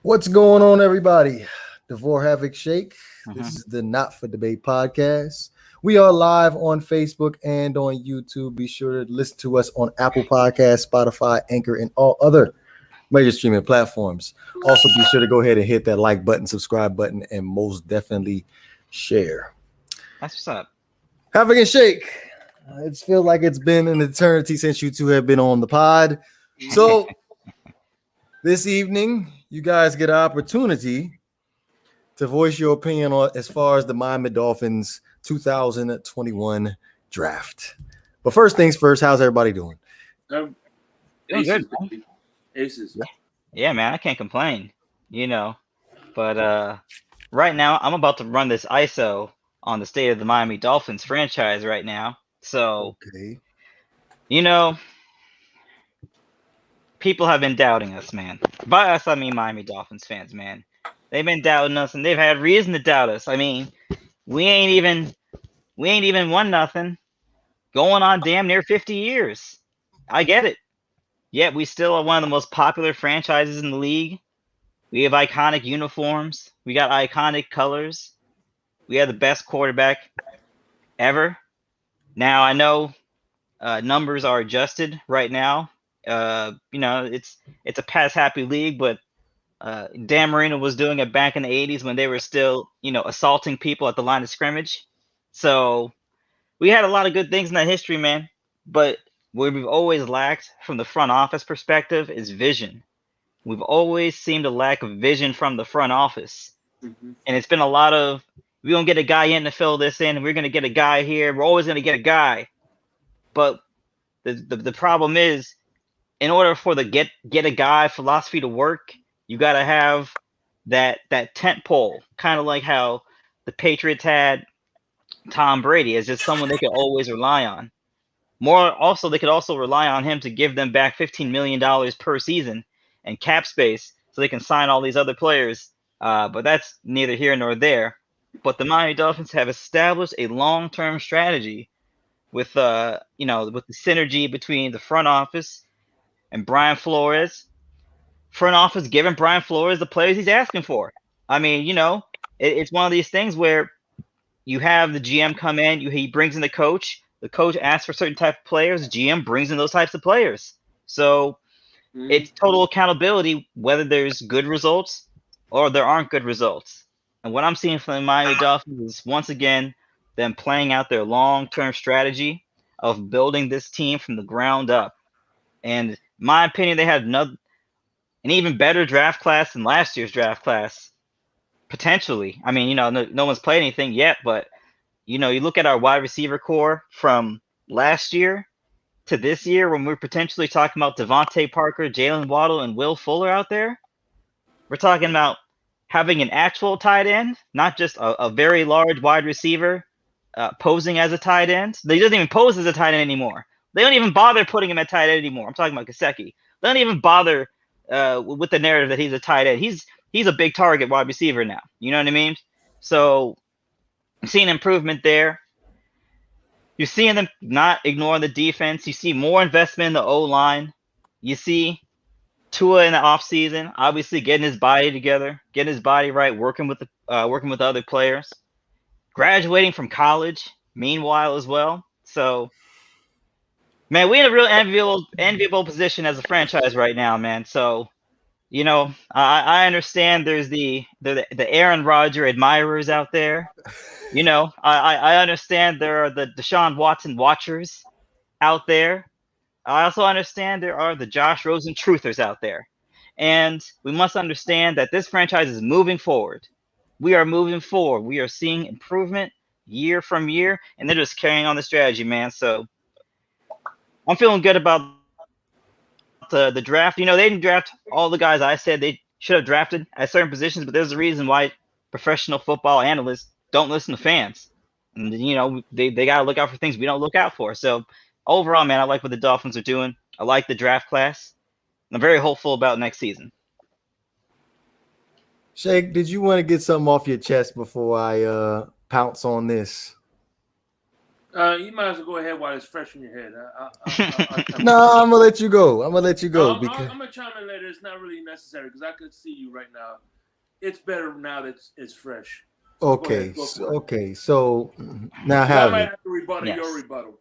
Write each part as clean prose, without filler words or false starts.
What's going on, everybody? Devore Havoc Shake. This Mhm. is the Not for Debate podcast. We are live on Facebook and on YouTube. Be sure to listen to us on Apple Podcasts, Spotify, Anchor, and all other major streaming platforms. Also, be sure to go ahead and hit that like button, subscribe button, and most definitely share. That's what's up. Havoc and Shake. It's feel like it's been an eternity since you two have been on the pod. So this evening, you guys get an opportunity to voice your opinion on as far as the Miami Dolphins 2021 draft. But first things first, how's everybody doing? Um, Doing good, Aces, man. baby. Aces. Yeah, man, I can't complain. You know, but right now I'm about to run this ISO on the state of the Miami Dolphins franchise right now. So, Okay. you know, people have been doubting us, man. By us, I mean Miami Dolphins fans, man. They've been doubting us, and they've had reason to doubt us. I mean, we ain't even we ain't even won nothing. Going on damn near 50 years. I get it. Yet we still are one of the most popular franchises in the league. We have iconic uniforms. We got iconic colors. We have the best quarterback ever. Now I know numbers are adjusted right now. It's a pass happy league, but Dan Marino was doing it back in the '80s when they were still assaulting people at the line of scrimmage. So we had a lot of good things in that history, man. But where we've always lacked from the front office perspective is vision. We've always seemed to lack vision from the front office. Mm-hmm. And it's been a lot of we're gonna get a guy in to fill this in, and we're gonna get a guy here. We're always gonna get a guy. But the problem is, in order for the get a guy philosophy to work, you gotta have that tent pole, kind of like how the Patriots had Tom Brady as just someone they could always rely on. More also, they could also rely on him to give them back $15 million per season and cap space so they can sign all these other players. But that's neither here nor there. But the Miami Dolphins have established a long-term strategy with the synergy between the front office and Brian Flores. Front office giving Brian Flores the players he's asking for. I mean, it's one of these things where you have the GM come in, he brings in the coach. The coach asks for certain type of players. The GM brings in those types of players. So Mm-hmm. it's total accountability whether there's good results or there aren't good results. And what I'm seeing from the Miami Dolphins is once again them playing out their long-term strategy of building this team from the ground up. And in my opinion, they had an even better draft class than last year's draft class, potentially. I mean, no one's played anything yet, but you look at our wide receiver core from last year to this year when we're potentially talking about Devontae Parker, Jalen Waddle, and Will Fuller out there. We're talking about having an actual tight end, not just a very large wide receiver posing as a tight end. They doesn't even pose as a tight end anymore. They don't even bother putting him at tight end anymore. I'm talking about Gesicki. They don't even bother with the narrative that he's a tight end. He's a big target wide receiver now. You know what I mean? So I'm seeing improvement there. You're seeing them not ignoring the defense. You see more investment in the O line. You see Tua in the offseason, obviously getting his body together, getting his body right, working with the other players, graduating from college. Meanwhile, as well. So, man, we're in a real enviable position as a franchise right now, man. So, I understand there's the Aaron Rodgers admirers out there. I understand there are the Deshaun Watson watchers out there. I also understand there are the Josh Rosen truthers out there. And we must understand that this franchise is moving forward. We are moving forward. We are seeing improvement year from year, and they're just carrying on the strategy, man. So I'm feeling good about the draft. They didn't draft all the guys I said they should have drafted at certain positions, but there's a reason why professional football analysts don't listen to fans. And, they got to look out for things we don't look out for. So overall, man, I like what the Dolphins are doing. I like the draft class. I'm very hopeful about next season. Shake, did you want to get something off your chest before I pounce on this? You might as well go ahead while it's fresh in your head. No, I'm gonna let you go. I'm because I'm gonna chime in later. It's not really necessary because I could see you right now. It's better now that it's fresh. okay, so now I have might it. have to rebuttal your Yes. rebuttal.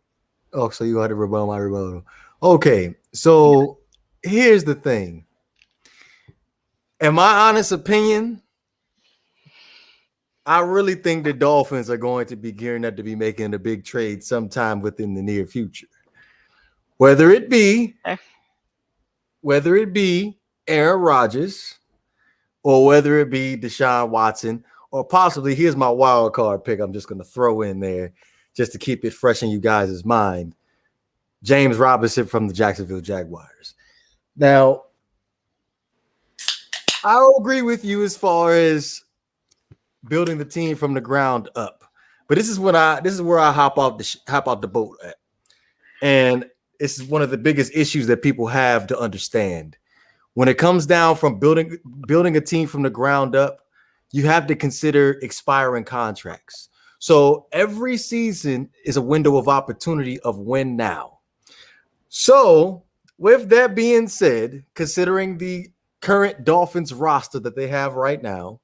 Oh, so you had to rebuttal my rebuttal. Okay, so here's the thing. In my honest opinion, I really think the Dolphins are going to be gearing up to be making a big trade sometime within the near future. Whether it be Aaron Rodgers or whether it be Deshaun Watson, or possibly here's my wild card pick I'm just going to throw in there just to keep it fresh in you guys' mind. James Robinson from the Jacksonville Jaguars. Now, I'll agree with you as far as building the team from the ground up. But this is where I hop out the boat at. And this is one of the biggest issues that people have to understand. When it comes down from building a team from the ground up, you have to consider expiring contracts. So every season is a window of opportunity of win now. So with that being said, considering the current Dolphins roster that they have right now,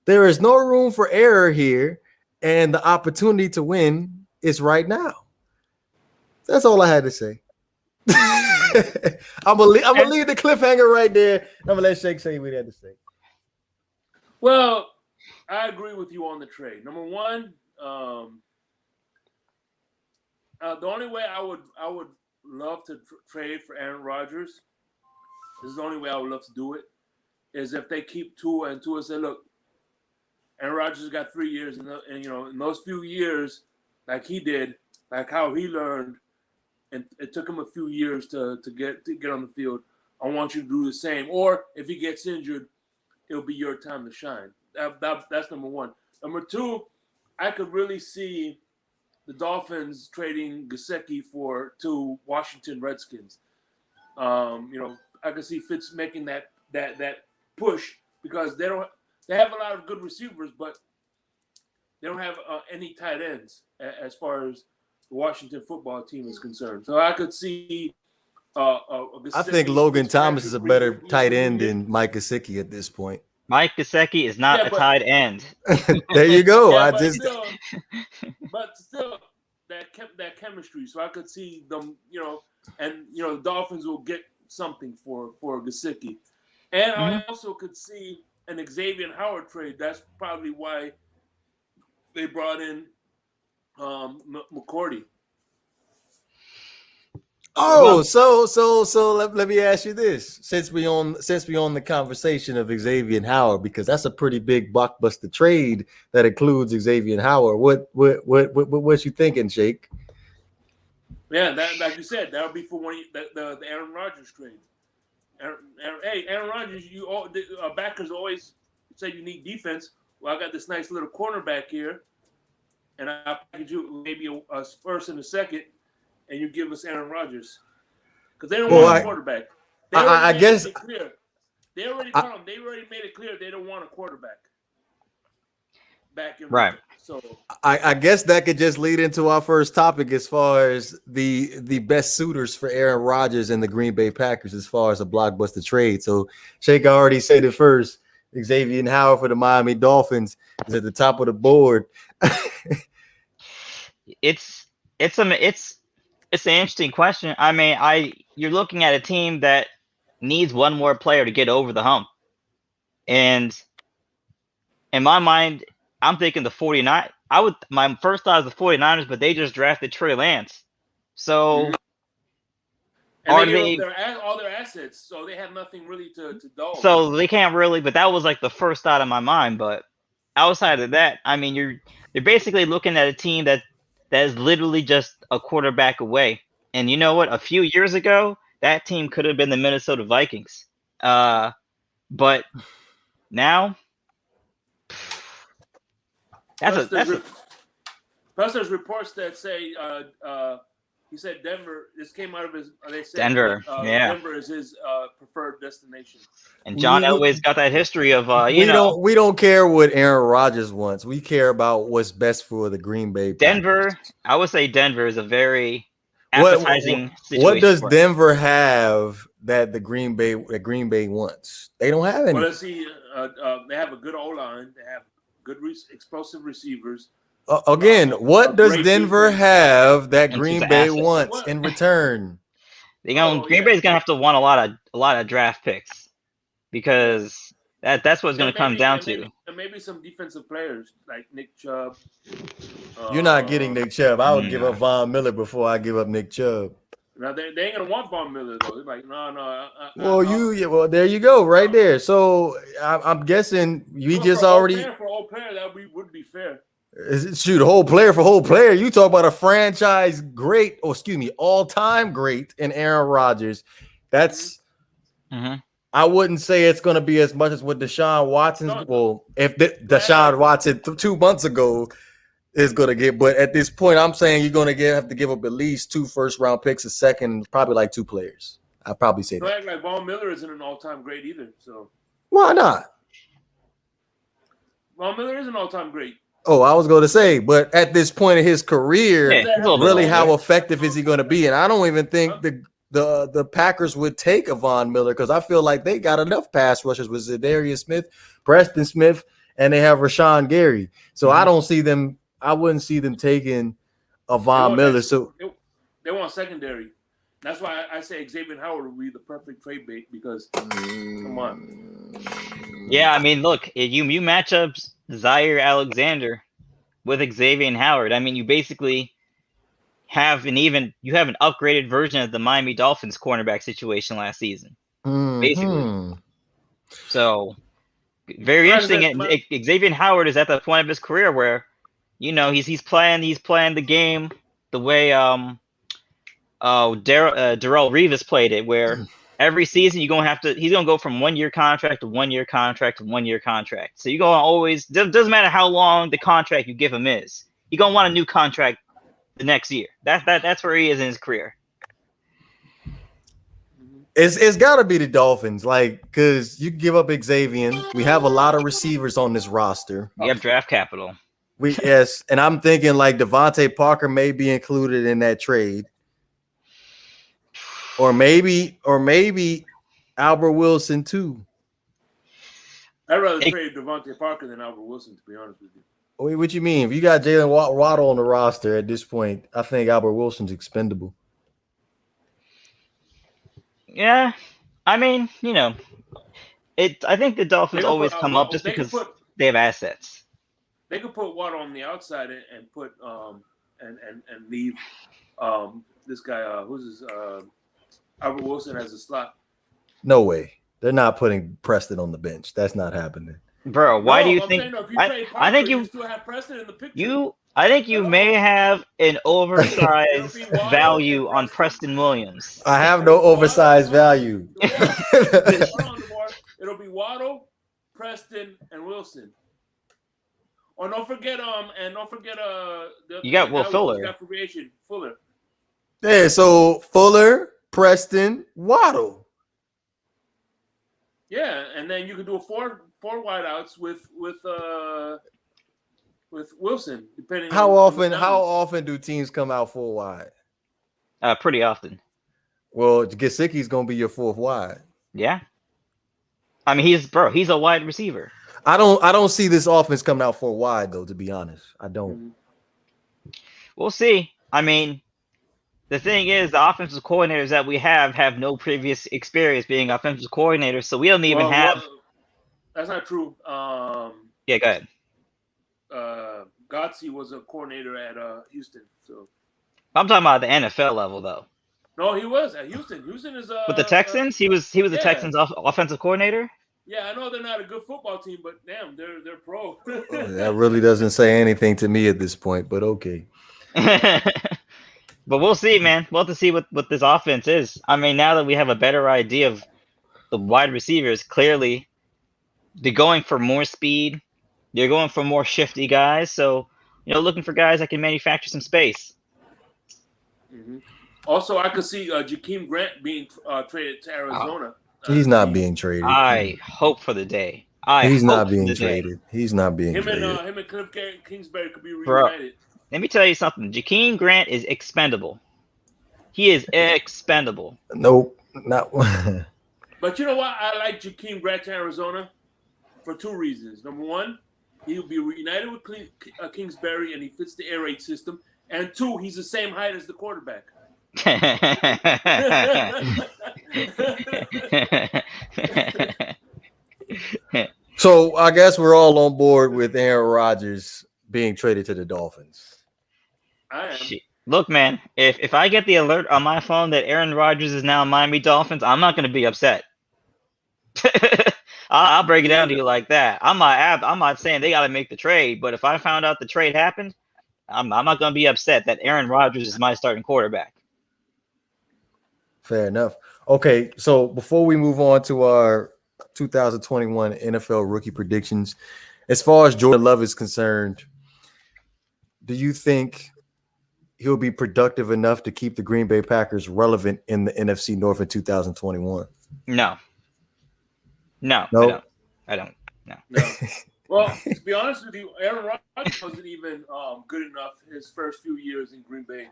there is no room for error here, and the opportunity to win is right now. That's all I had to say. I'm gonna leave the cliffhanger right there. I'm gonna let Shake say what he had to say. Well, I agree with you on the trade. Number one, the only way I would love to trade for Aaron Rodgers. This is the only way I would love to do it. Is if they keep Tua and Tua say, look, Aaron Rodgers got 3 years, and in those few years, like he did, like how he learned, and it took him a few years to get on the field. I want you to do the same. Or if he gets injured, it'll be your time to shine. That's number one. Number two, I could really see the Dolphins trading Gesicki to Washington Redskins. I could see Fitz making that push because they have a lot of good receivers, but they don't have any tight ends as far as the Washington football team is concerned. So I could see. I think Logan Thomas is a better tight end than Mike Gesicki at this point. Mike Gesicki is not a tight end. There you go. Yeah, but still, that chemistry. So I could see them, and the Dolphins will get something for Gesicki, and I also could see an Xavier Howard trade. That's probably why they brought in McCourty. Oh, so let me ask you this: since we on the conversation of Xavier Howard, because that's a pretty big blockbuster trade that includes Xavier Howard. What you thinking, Jake? Yeah, that like you said, that would be for the Aaron Rodgers trade. Aaron Rodgers, backers always say you need defense. Well, I got this nice little cornerback here, and I package you maybe a first and a second, and you give us Aaron Rodgers because they don't want a quarterback. I guess they already made it clear they don't want a quarterback. Back in right. So I guess that could just lead into our first topic as far as the best suitors for Aaron Rodgers and the Green Bay Packers as far as a blockbuster trade. So Shake already said it first. Xavier Howard for the Miami Dolphins is at the top of the board. It's an interesting question. I mean, you're looking at a team that needs one more player to get over the hump. And in my mind, I'm thinking the 49. My first thought is the 49ers, but they just drafted Trey Lance. So and they all their assets, so they have nothing really to dull. So they can't really, but that was like the first thought in my mind. But outside of that, I mean, you're basically looking at a team that is literally just a quarterback away. And you know what? A few years ago, that team could have been the Minnesota Vikings. But now, plus there's reports that say He said Denver. This came out of his. They said Denver, yeah. Denver is his preferred destination. And John Elway's got that history of we don't care what Aaron Rodgers wants. We care about what's best for the Green Bay Packers. Denver. I would say Denver is a very appetizing situation. What does Denver have that the Green Bay wants? They don't have any. Well, let's see. They have a good O-line. They have good explosive receivers. Again, what does Denver have that Green Bay wants in return? Green Bay's gonna have to want a lot of draft picks because that's what it's gonna come down to. And maybe some defensive players like Nick Chubb. You're not getting Nick Chubb. I would give up Von Miller before I give up Nick Chubb. Now they ain't gonna want Von Miller though. They're like, no. Well, there you go, right there. So I'm guessing we just already for whole player that would be fair. Shoot, whole player for whole player. You talk about a franchise great, all-time great in Aaron Rodgers. That's I wouldn't say it's going to be as much as what Deshaun Watson. Well, if Deshaun Watson 2 months ago is going to get, but at this point, I'm saying you're going to have to give up at least 2 first-round picks, a second, probably like 2 players. I'd probably say that. Act like Von Miller isn't an all-time great either. So why not? Von Miller is an all-time great. Oh, I was going to say, but at this point in his career, really, how effective is he going to be? And I don't even think the Packers would take a Von Miller because I feel like they got enough pass rushers with Zadarius Smith, Preston Smith, and they have Rashawn Gary. So I don't see them. I wouldn't see them taking a Von Miller. So they want secondary. That's why I say Xavier Howard would be the perfect trade bait because come on. Yeah, I mean, look, you match up Zaire Alexander with Xavier Howard. I mean, you basically have an upgraded version of the Miami Dolphins cornerback situation last season. Basically. So very interesting. And Xavier Howard is at the point of his career where, he's playing the game the way Darrelle Revis played it, where every season he's gonna go from 1 year contract to 1 year contract to 1 year contract. So you're gonna always doesn't matter how long the contract you give him is. You're gonna want a new contract the next year. That's where he is in his career. It's got to be the Dolphins, because you give up Xavier. We have a lot of receivers on this roster. We have draft capital. And I'm thinking like Devontae Parker may be included in that trade. Or maybe Albert Wilson too. I'd rather trade Devontae Parker than Albert Wilson, to be honest with you. What you mean? If you got Jalen Waddle on the roster at this point, I think Albert Wilson's expendable. Yeah, I mean, I think the Dolphins always come up just because they have assets. They could put Waddle on the outside and put and leave this guy who's Albert Wilson as a slot. No way. They're not putting Preston on the bench. That's not happening. Bro, why do you think? I think you still have Preston in the picture. I think you may have an oversized value on Preston Williams. I have no oversized value. It'll be Waddle, Preston, and Wilson. Oh, don't forget you got Will Fuller. Fuller. Yeah, so Fuller, Preston, Waddle. Yeah, and then you could do a four wideouts with Wilson, depending. How often do teams come out 4 wide? Pretty often. Well, Gesicki's gonna be your 4th wide. Yeah. I mean, he's a wide receiver. I don't see this offense coming out 4 wide though. To be honest, I don't. We'll see. I mean, the thing is, the offensive coordinators that we have no previous experience being offensive coordinators, so we don't even have. That's not true. Yeah, go ahead. Gotze was a coordinator at Houston. So I'm talking about the NFL level, though. No, he was at Houston. Houston is with the Texans. He was the Texans' offensive coordinator. Yeah, I know they're not a good football team, but damn, they're pro. That really doesn't say anything to me at this point, but okay. But we'll see, man. We'll have to see what this offense is. I mean, now that we have a better idea of the wide receivers, clearly they're going for more speed. They're going for more shifty guys. So, looking for guys that can manufacture some space. Also, I could see Jakeem Grant being traded to Arizona. He's not being traded. I hope for the day. He's not being traded. He's not being traded. Him and Cliff Kingsbury could be Bro, reunited. let me tell you something. Jakeem Grant is expendable. He is expendable. Nope, not one. But you know what? I like Jakeem Grant to Arizona for two reasons. Number one, he'll be reunited with Kingsbury and he fits the air raid system. And two, he's the same height as the quarterback. So I guess we're all on board with Aaron Rodgers being traded to the Dolphins. I am. Look, man, if I get the alert on my phone that Aaron Rodgers is now Miami Dolphins, I'm not going to be upset. I'll break it down to you like that. I'm not saying they got to make the trade, but if I found out the trade happened, I'm not going to be upset that Aaron Rodgers is my starting quarterback. Fair enough. Okay, so before we move on to our 2021 NFL rookie predictions, as far as Jordan Love is concerned, do you think he'll be productive enough to keep the Green Bay Packers relevant in the NFC North in 2021? No. I don't. No. Well, to be honest with you, Aaron Rodgers wasn't even good enough his first few years in Green Bay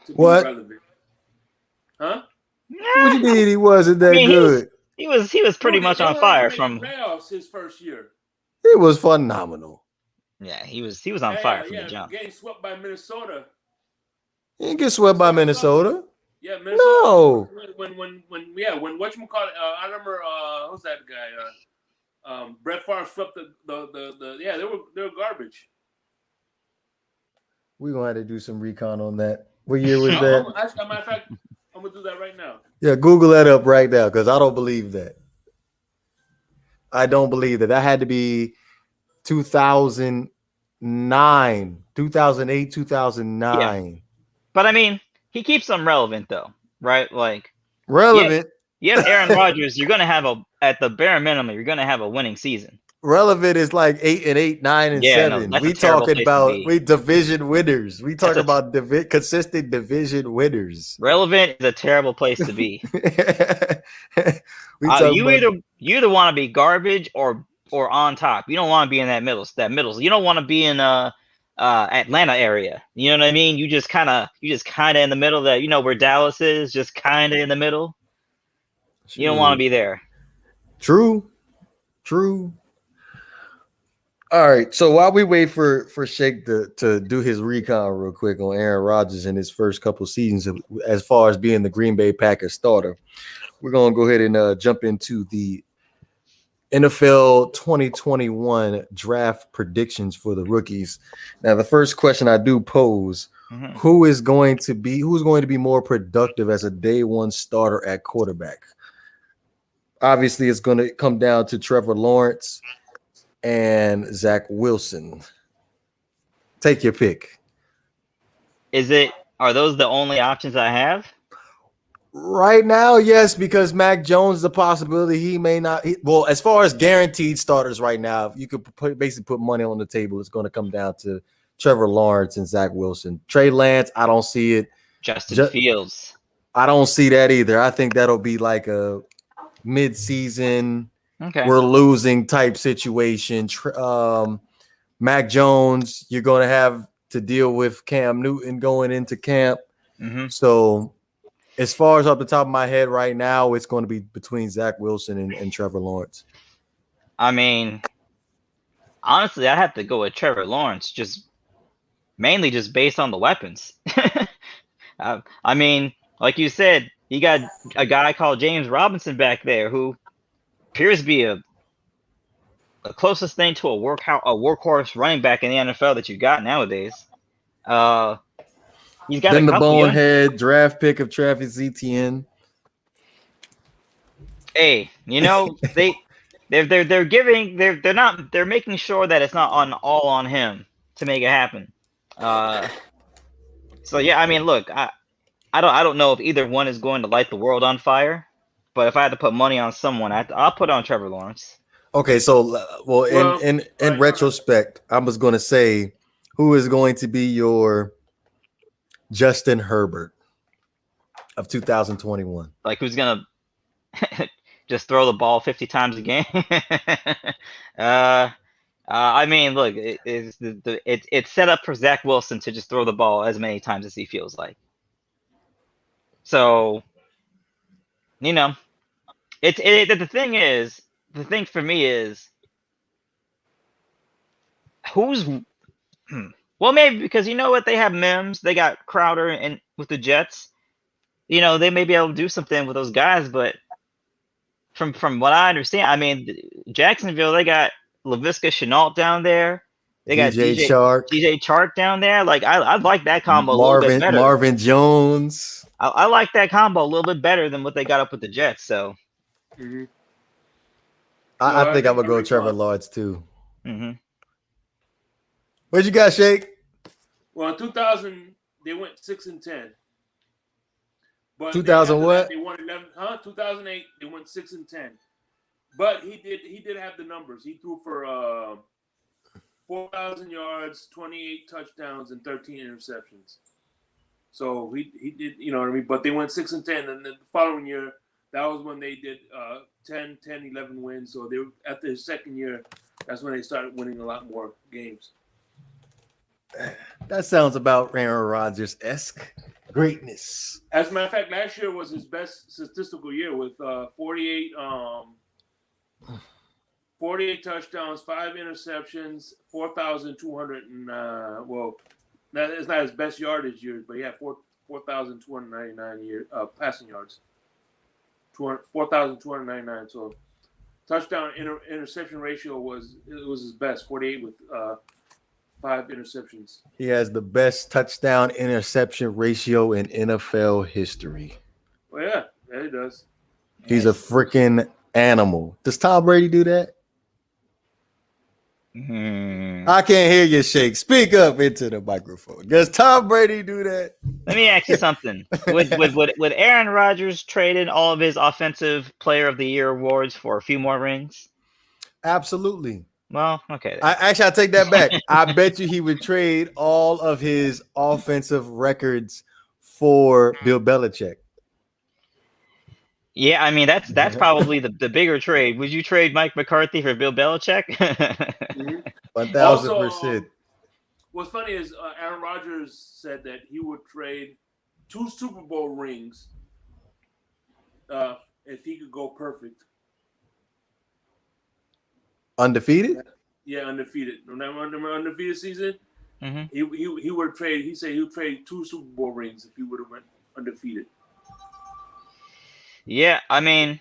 to be relevant. Huh? What do you mean he wasn't that good? He was pretty much on fire from playoffs his first year. It was phenomenal. Yeah, he was on fire from the jump. Getting swept by Minnesota. He didn't get swept by Minnesota. Yeah, Minnesota. No. When whatchamacallit, I remember who's that guy? Brett Favre swept they were garbage. We're gonna have to do some recon on that. What year was that? As a matter of fact, I'm gonna do that right now. Yeah, Google that up right now because I don't believe that. I don't believe that. That had to be 2009, 2008, 2009. Yeah. But I mean, he keeps them relevant though, right? Like relevant. You have Aaron Rodgers, you're gonna have at the bare minimum, you're gonna have a winning season. Relevant is like 8-8, 9-7. No, we talking about division winners. We talking about consistent division winners. Relevant is a terrible place to be. You either want to be garbage or on top. You don't want to be in that middle. You don't want to be in Atlanta area. You know what I mean? You just kind of in the middle. That where Dallas is, just kind of in the middle. You don't want to be there. True. All right, so while we wait for Shake to do his recon real quick on Aaron Rodgers in his first couple seasons as far as being the Green Bay Packers starter, we're going to go ahead and jump into the NFL 2021 draft predictions for the rookies. Now, the first question I do pose, who's going to be more productive as a day one starter at quarterback? Obviously, it's going to come down to Trevor Lawrence and Zach Wilson. Take your pick. Are those the only options I have? Right now, yes, because Mac Jones is a possibility. He may not. As far as guaranteed starters right now, you could basically put money on the table. It's going to come down to Trevor Lawrence and Zach Wilson. Trey Lance, I don't see it. Justin Fields. I don't see that either. I think that'll be like a mid-season, we're losing type situation. Mac Jones, you're going to have to deal with Cam Newton going into camp. So as far as off the top of my head right now, it's going to be between Zach Wilson and Trevor Lawrence. I mean, honestly, I have to go with Trevor Lawrence, mainly based on the weapons. I mean, like you said, you got a guy called James Robinson back there who appears to be the closest thing to a workhorse running back in the NFL that you got nowadays. He's got then the bonehead draft pick of Travis Etienne. Hey, they're making sure that it's not all on him to make it happen. So yeah, I mean, look, I don't know if either one is going to light the world on fire, but if I had to put money on someone, I'll put on Trevor Lawrence. Okay, so in retrospect, I was going to say, who is going to be your Justin Herbert? of 2021. Like, who's gonna just throw the ball 50 times a game? I mean, look, it's set up for Zach Wilson to just throw the ball as many times as he feels like. So, you know, the thing for me is who's well, maybe because you know what, they have Mims, they got Crowder and with the Jets. You know, they may be able to do something with those guys, but from what I understand, I mean, Jacksonville, they got LaVisca Chenault down there. They got DJ Chark down there. Like, I like that combo a little bit better. Marvin Jones. I like that combo a little bit better than what they got up with the Jets. So, I think I would go Trevor Lawrence too. Mm-hmm. Where'd you guys, Shake? Well, in 2000, they went 6-10. But 2000 what? They won 11. 2008, they went 6-10. But he did have the numbers. He threw for 4,000 yards, 28 touchdowns, and 13 interceptions. So he did, you know what I mean? But they went 6-10, and then the following year, that was when they did 10, 11 wins. So they were after his second year, that's when they started winning a lot more games. That sounds about Aaron Rodgers-esque greatness. As a matter of fact, last year was his best statistical year with 48 touchdowns, 5 interceptions, 4,200 and well, that is not his best yardage years, but he had 4,299 passing yards. 4,299. So touchdown interception ratio was his best, 48 with 5 interceptions. He has the best touchdown interception ratio in NFL history. Well, yeah, he does. He's a freaking animal. Does Tom Brady do that? I can't hear you, Shake. Speak up into the microphone. Does Tom Brady do that? Let me ask you something. Would Aaron Rodgers trade in all of his Offensive Player of the Year awards for a few more rings? Absolutely. Well, okay. I take that back. I bet you he would trade all of his offensive records for Bill Belichick. Yeah, I mean that's probably the bigger trade. Would you trade Mike McCarthy for Bill Belichick? 1,000%. What's funny is Aaron Rodgers said that he would trade 2 Super Bowl rings if he could go perfect. Undefeated? Yeah, undefeated. Remember undefeated season? Mm-hmm. He would trade. He said he would trade 2 Super Bowl rings if he would have went undefeated. Yeah, I mean,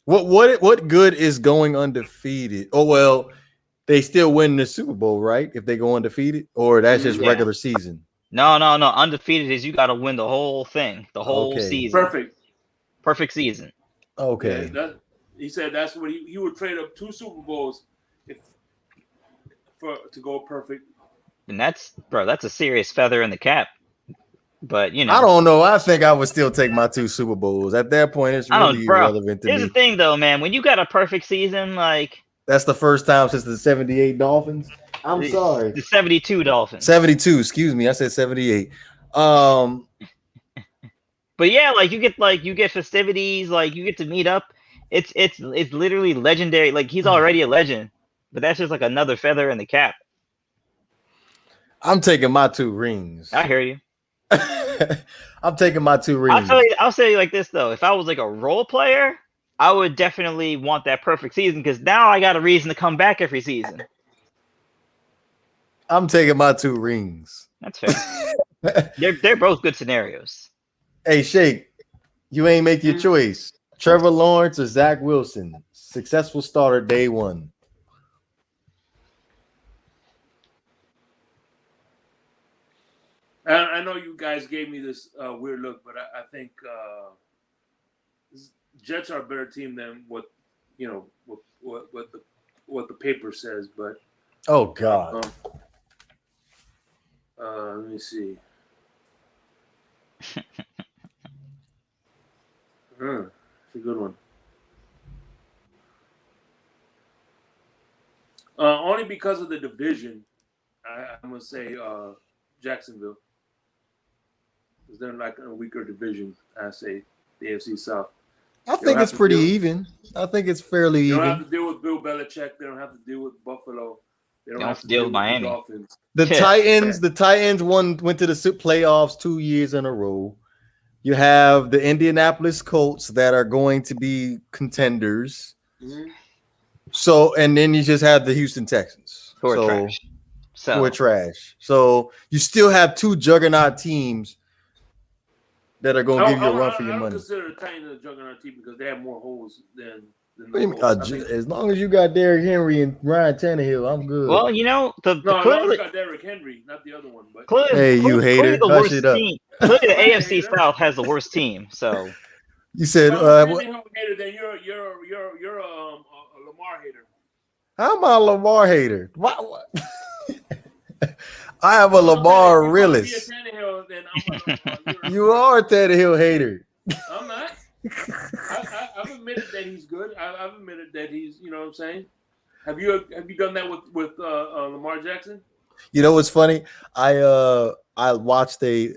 what good is going undefeated? Oh well, they still win the Super Bowl, right? If they go undefeated, or that's just regular season. No. Undefeated is you got to win the whole thing, the whole season. Perfect season. Okay. Yeah, he said that's what he would trade up 2 Super Bowls to go perfect. And that's a serious feather in the cap. But you know, I don't know. I think I would still take my 2 Super Bowls. At that point, it's really irrelevant to me. Here's the thing, though, man. When you got a perfect season, like that's the first time since the '78 Dolphins. I'm sorry, the '72 Dolphins. 72. Excuse me, I said '78. But yeah, like you get festivities, like you get to meet up. It's literally legendary. Like he's already a legend, but that's just like another feather in the cap. I'm taking my 2 rings. I hear you. I'm taking my 2 rings. I'll say you like this though. If I was like a role player, I would definitely want that perfect season because now I got a reason to come back every season. I'm taking my 2 rings. That's fair. They're both good scenarios. Hey, Shake, you ain't make your choice. Trevor Lawrence or Zach Wilson? Successful starter day 1. I know you guys gave me this weird look, but I think Jets are a better team than what the paper says. But oh god, let me see. It's a good one. Only because of the division, I'm gonna say Jacksonville. because they're like in a weaker division. I say the AFC South. I think it's pretty even. I think it's fairly They even. don't have to deal with Bill Belichick. They don't have to deal with Buffalo. They don't have to deal with Miami. the Dolphins. The Titans went to the playoffs 2 years in a row. You have the Indianapolis Colts that are going to be contenders. Mm-hmm. So, and then you just have the Houston Texans. Who are trash. Who are trash. So you still have two juggernaut teams that are going to give you a run for your money. I don't consider the Titans a juggernaut team because they have more holes than as long as you got Derrick Henry and Ryan Tannehill, I'm good. Well, you know, I got Derrick Henry, not the other one. But hey, you hater, hush it up. Clearly, the AFC South has the worst team. So you said, hater, then you're a Lamar hater. How am I a Lamar hater? What? I am a Lamar realist. You are a Tannehill hater. I'm not. I've admitted that he's good. I've admitted that he's, you know what I'm saying? Have you done that with Lamar Jackson? You know what's funny? I watched the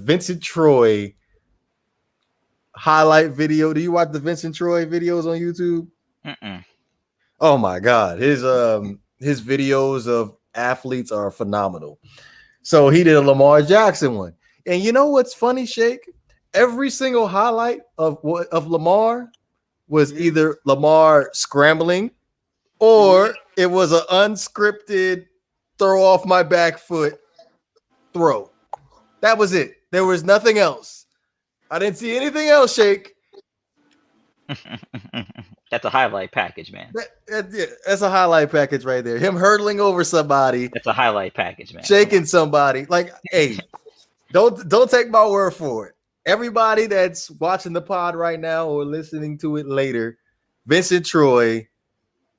Vincent Troy highlight video. Do you watch the Vincent Troy videos on YouTube? Mm-mm. Oh my God. His videos of athletes are phenomenal. So he did a Lamar Jackson one. And you know what's funny, Shake? Every single highlight of Lamar was either Lamar scrambling or it was an unscripted throw off my back foot throw. That was it. There was nothing else. I didn't see anything else, Shake. That's a highlight package, man. That's a highlight package right there. Him hurdling over somebody. That's a highlight package, man. Shaking somebody. Like, hey, don't take my word for it. Everybody that's watching the pod right now or listening to it later, Vincent Troy,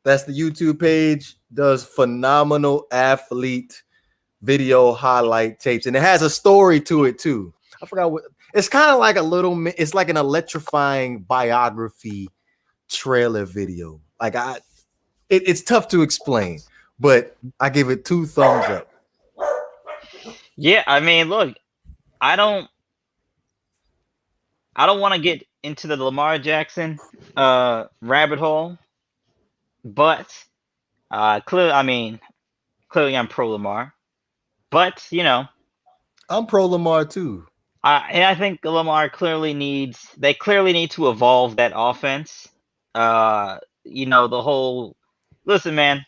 that's the YouTube page, does phenomenal athlete video highlight tapes. And it has a story to it too. I forgot what it's kind of like it's like an electrifying biography trailer video. Like it's tough to explain, but I give it 2 thumbs up. Yeah, I mean, look, I don't want to get into the Lamar Jackson rabbit hole, but clearly I'm pro Lamar. But I'm pro Lamar too. And I think Lamar clearly needs to evolve that offense. The whole listen, man.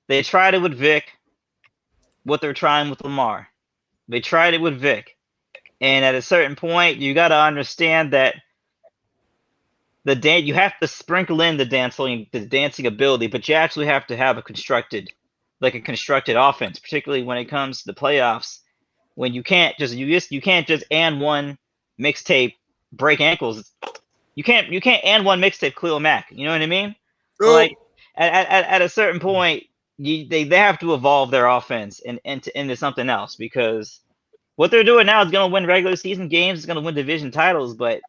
They tried it with Vic. What they're trying with Lamar, they tried it with Vic. And at a certain point, you got to understand that you have to sprinkle in the dancing ability, but you actually have to have a constructed offense, particularly when it comes to the playoffs, when you can't just and one mixtape break ankles. You can't and one mixtape Khalil Mack. You know what I mean? Oh. Like at a certain point, they have to evolve their offense into something else, because what they're doing now is going to win regular season games. It's going to win division titles, but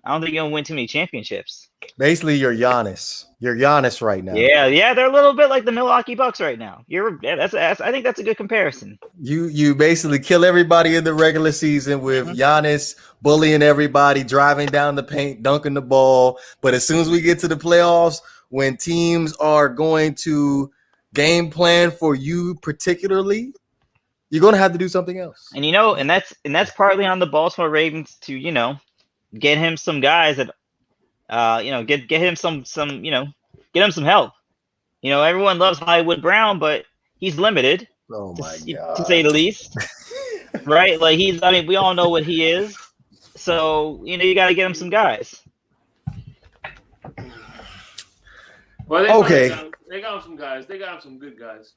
I don't think you're going to win too many championships. Basically, you're Giannis. You're Giannis right now. Yeah, they're a little bit like the Milwaukee Bucks right now. I think that's a good comparison. You basically kill everybody in the regular season with Giannis bullying everybody, driving down the paint, dunking the ball. But as soon as we get to the playoffs, when teams are going to game plan for you particularly, you're going to have to do something else. And and that's partly on the Baltimore Ravens to get him some guys that get him some get him some help. Everyone loves Hollywood Brown, but he's limited. Oh my God. To say the least. Right? Like we all know what he is. So, you got to get him some guys. Well, they got him some guys. They got him some good guys.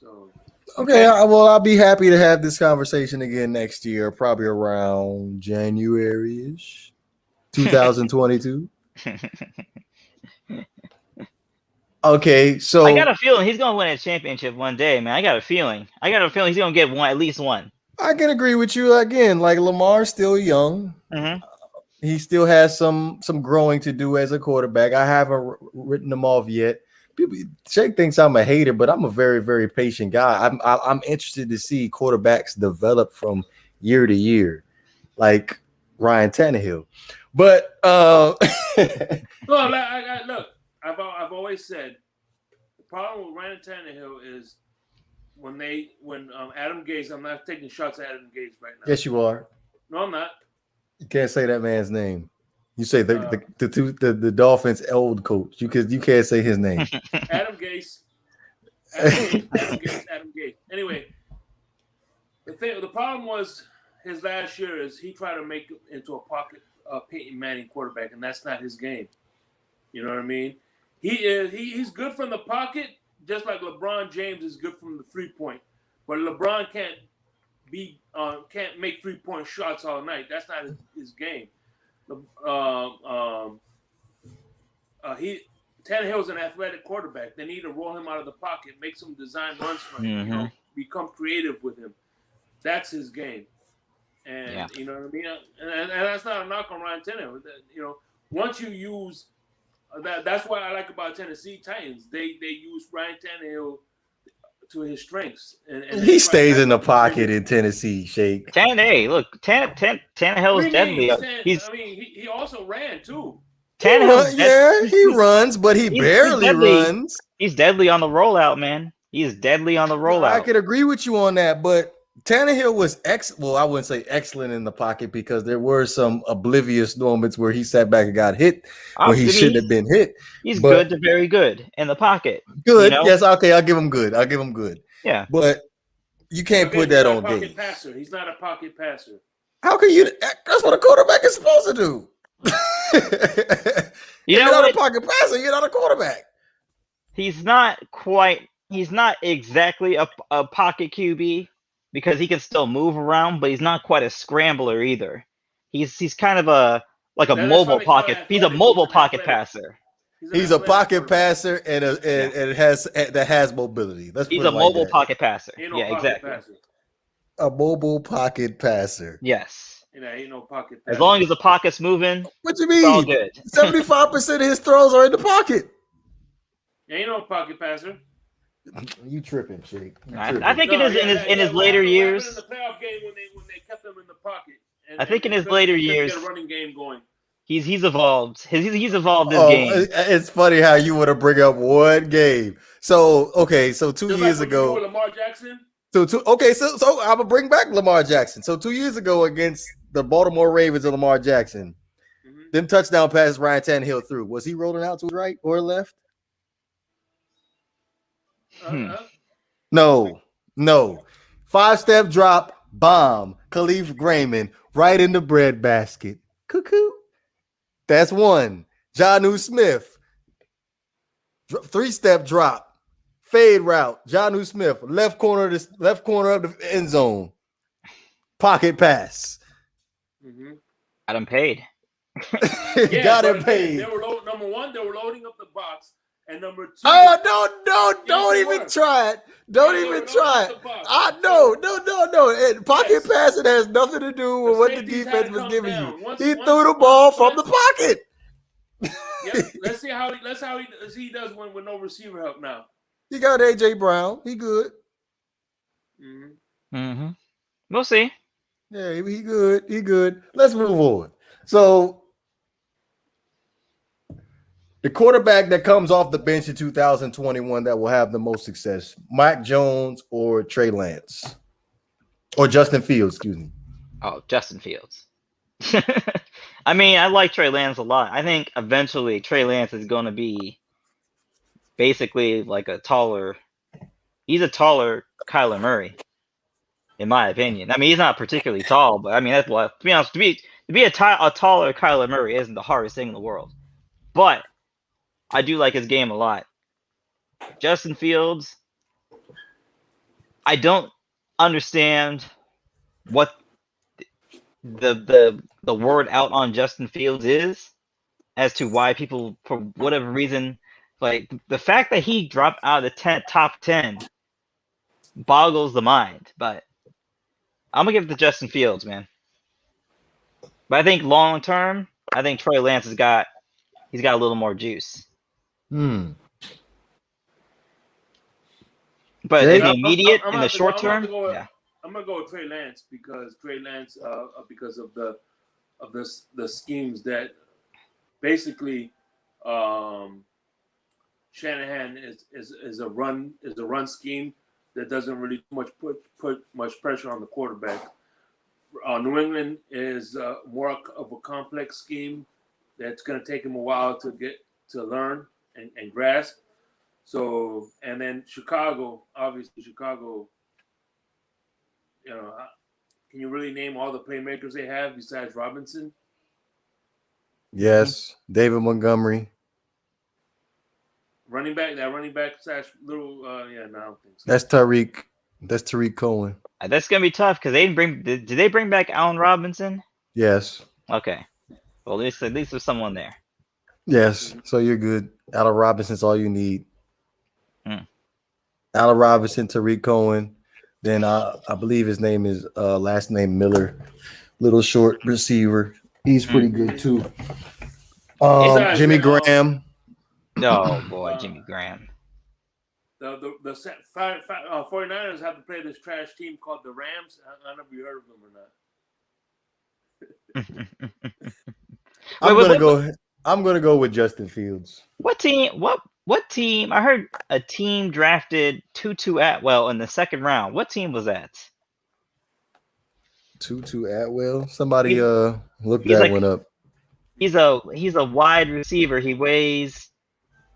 So okay, I'll be happy to have this conversation again next year, probably around January-ish, 2022. Okay, so I got a feeling he's gonna win a championship one day, man. I got a feeling he's gonna get at least one. I can agree with you again. Like, Lamar's still young. Mm-hmm. He still has some growing to do as a quarterback. I haven't written him off yet. Shake thinks I'm a hater, but I'm a very, very patient guy. I'm interested to see quarterbacks develop from year to year, like Ryan Tannehill. But look, I've always said the problem with Ryan Tannehill is when Adam Gase. I'm not taking shots at Adam Gase right now. Yes, you are. No, I'm not. You can't say that man's name. You say the Dolphins' old coach. You can't say his name. Adam Gase. Adam Gase. Anyway, the problem was his last year is he tried to make it into a pocket Peyton Manning quarterback, and that's not his game. You know what I mean? He's good from the pocket, just like LeBron James is good from the 3-point. But LeBron can't make 3-point shots all night. That's not his game. Tannehill's an athletic quarterback. They need to roll him out of the pocket, make some design runs for him, become creative with him. That's his game. And you know what I mean? And that's not a knock on Ryan Tannehill. Once you use that's what I like about Tennessee Titans. They use Ryan Tannehill to his strengths. And he stays in the pocket in Tennessee, Shake. Tannehill is deadly. He also ran too. He runs, but he barely runs. He's deadly on the rollout, man. He's deadly on the rollout. I could agree with you on that, but Tannehill was I wouldn't say excellent in the pocket because there were some oblivious moments where he sat back and got hit where he shouldn't have been hit. He's good to very good in the pocket. Good, yes, okay, I'll give him good. Yeah, but you can't put that on Gase. He's not a pocket passer. How can you? That's what a quarterback is supposed to do. You're not a pocket passer. You're not a quarterback. He's not exactly a pocket QB because he can still move around, but he's not quite a scrambler either. He's kind of a mobile pocket. He's a mobile pocket passer. He's a pocket passer and that has mobility. He's a mobile pocket passer. Yeah, exactly. A mobile pocket passer. Yes. Ain't no pocket passer. As long as the pocket's moving. What you mean? It's all good. 75% of his throws are in the pocket. Ain't no pocket passer. You tripping, Shake. I think in his later years. In the playoff game when they kept him in the pocket. I think in his later years. Get a running game going. He's evolved. He's evolved this game. It's funny how you want to bring up one game. So 2 years ago. Lamar Jackson. So I'm gonna bring back Lamar Jackson. So 2 years ago against the Baltimore Ravens and Lamar Jackson, them touchdown passes Ryan Tannehill threw. Was he rolling out to his right or left? No. 5-step drop, bomb, Khalif Grayman right in the bread basket. Cuckoo. That's one. Jonnu Smith, 3-step drop, fade route. Jonnu Smith, left corner of the end zone, pocket pass. Got him paid. Got him paid. Number one, they were loading up the box. And number two. Oh, don't even try it. Don't even try it. No. Pocket passing has nothing to do with what the defense was giving you. He threw the ball from the pocket. Let's see how he does with no receiver help now. He got AJ Brown. He good. We'll see. Yeah, he good. Let's move on. So the quarterback that comes off the bench in 2021 that will have the most success, Mac Jones or Trey Lance? Or Justin Fields, excuse me. Oh, Justin Fields. I mean, I like Trey Lance a lot. I think eventually Trey Lance is going to be basically like he's a taller Kyler Murray, in my opinion. I mean, he's not particularly tall, but I mean, that's what, to be honest, to be a taller Kyler Murray isn't the hardest thing in the world. But I do like his game a lot. Justin Fields, I don't understand what the word out on Justin Fields is as to why people, for whatever reason, like the fact that he dropped out of the top 10 boggles the mind. But I'm gonna give it to Justin Fields, man. But I think long term, I think Trey Lance he's got a little more juice. But Jake? in the immediate, I'm in the gonna short go- I'm term, gonna go with- yeah. I'm gonna go with Trey Lance because of the schemes that basically Shanahan is a run scheme that doesn't really put much pressure on the quarterback. New England is more of a complex scheme that's going to take him a while to get to learn and grasp. So, and then Chicago, obviously Chicago, you know, can you really name all the playmakers they have besides Robinson? Yes, David Montgomery. Running back / little, yeah, no, I don't think so. That's Tariq. That's Tariq Cohen. That's gonna be tough because they didn't bring. Did they bring back Allen Robinson? Yes. Okay. Well, at least there's someone there. Yes. So you're good. Allen Robinson's all you need. Hmm. Allen Robinson, Tariq Cohen. Then I believe his name is last name Miller. Little short receiver. He's pretty good too. Jimmy Graham. Oh boy, Jimmy Graham. The 49ers have to play this trash team called the Rams. I don't know if you heard of them or not. I'm gonna go with Justin Fields. What team? What team? I heard a team drafted Tutu Atwell in the second round. What team was that? Tutu Atwell. Somebody look he's that like- one up. He's a wide receiver. I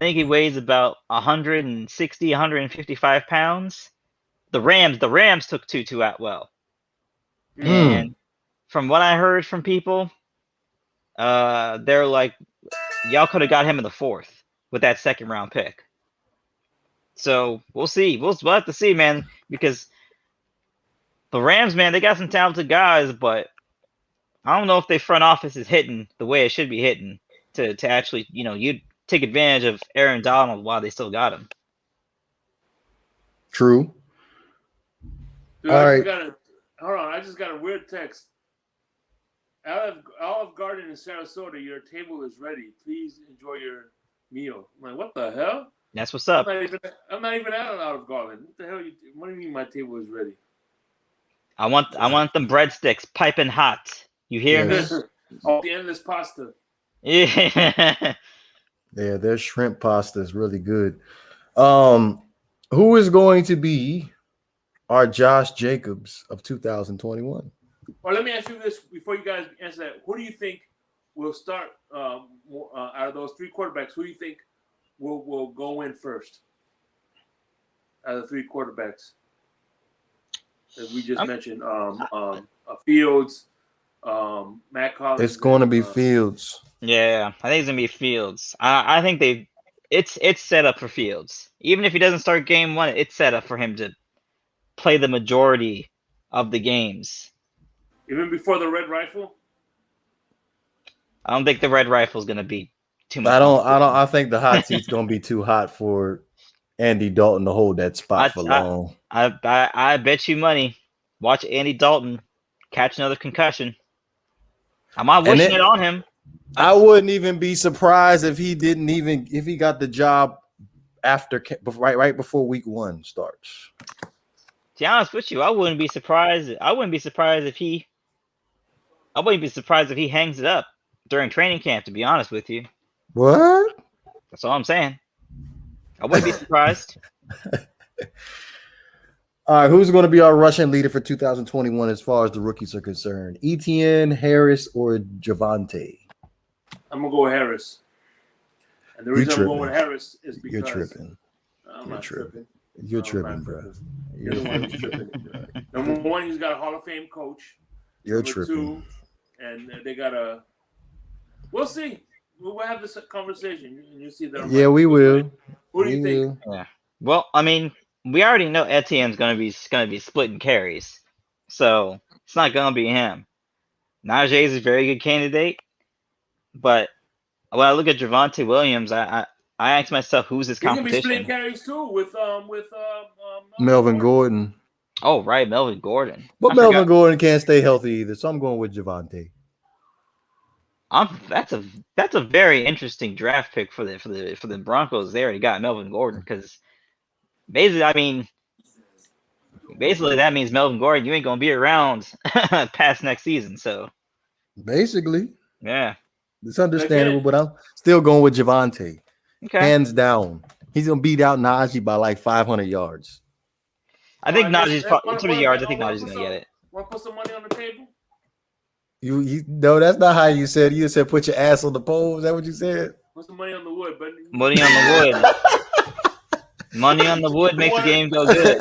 think he weighs about 160, 155 pounds. The Rams took Tutu Atwell. And from what I heard from people, they're like, y'all could have got him in the fourth with that second round pick. So we'll see. We'll have to see, man, because the Rams, man, they got some talented guys, but I don't know if their front office is hitting the way it should be hitting to actually, you take advantage of Aaron Donald while they still got him. True. Dude, All right. Hold on, I just got a weird text. Olive Garden in Sarasota, your table is ready. Please enjoy your meal. I'm like, what the hell? That's what's up. I'm not even at an Olive Garden. What the hell? What do you mean my table is ready? I want them breadsticks piping hot. You hear Yes. me? Oh, the endless pasta. Yeah. Yeah, their shrimp pasta is really good. Who is going to be our Josh Jacobs of 2021? Well, let me ask you this before you guys answer that. Who do you think will start out of those three quarterbacks? Who do you think will go in first out of the three quarterbacks? As we just mentioned, Fields, Matt Collins. It's going to be Fields. Yeah, I think it's gonna be Fields. I think it's set up for Fields. Even if he doesn't start game one, it's set up for him to play the majority of the games. Even before the red rifle? I don't think the red rifle is gonna be too much. I think the hot seat's gonna be too hot for Andy Dalton to hold that spot for long. I bet you money. Watch Andy Dalton catch another concussion. I'm not wishing it on him. I wouldn't even be surprised if he got the job right before week 1 starts. To be honest with you, I wouldn't be surprised if he hangs it up during training camp, to be honest with you. What? That's all I'm saying. I wouldn't be surprised. All right, who's going to be our rushing leader for 2021 as far as the rookies are concerned? Etienne, Harris, or Javonte? I'm going to go with Harris. And the reason I'm going with Harris is because... You're tripping. I'm not tripping. You're tripping, bro. You're tripping. Number one, he's got a Hall of Fame coach. You're Number tripping. two, and they got a... We'll see. We'll have this conversation. And you'll see that. Yeah, we will. Who do you think? Yeah. Well, I mean, we already know Etienne's gonna be splitting carries, so it's not gonna be him. Najee is a very good candidate, but when I look at Javonte Williams, I ask myself, who's his competition? He's gonna be splitting carries too with Melvin Gordon. Oh right, Melvin Gordon. But Melvin Gordon can't stay healthy either, so I'm going with Javonte. That's a very interesting draft pick for the Broncos. They already got Melvin Gordon because basically, I mean, Basically, that means Melvin Gordon, you ain't gonna be around past next season. So Basically, yeah, it's understandable, but I'm still going with Javonte. okay. Hands down. He's gonna beat out Najee by like 500 yards. I think Najee's in terms of yards. I think wanna Najee's gonna get it. Want to put some money on the table? You no, that's not how you said it. You said put your ass on the pole. Is that what you said? Put some money on the wood, but Money on the wood. Money on the wood makes the game go good.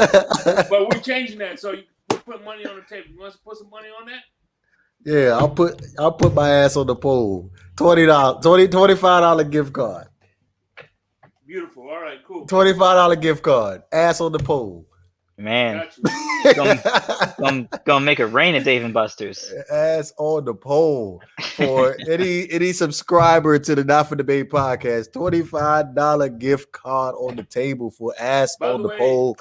But we're changing that, so we put money on the table. You want to put some money on that? Yeah, I'll put my ass on the pole. $25 gift card. Beautiful. All right, cool. $25 gift card. Ass on the pole. Man, Got you. gonna make it rain at Dave and Buster's. Ass on the pole for any subscriber to the Not for Debate podcast. $25 gift card on the table for ass on the pole.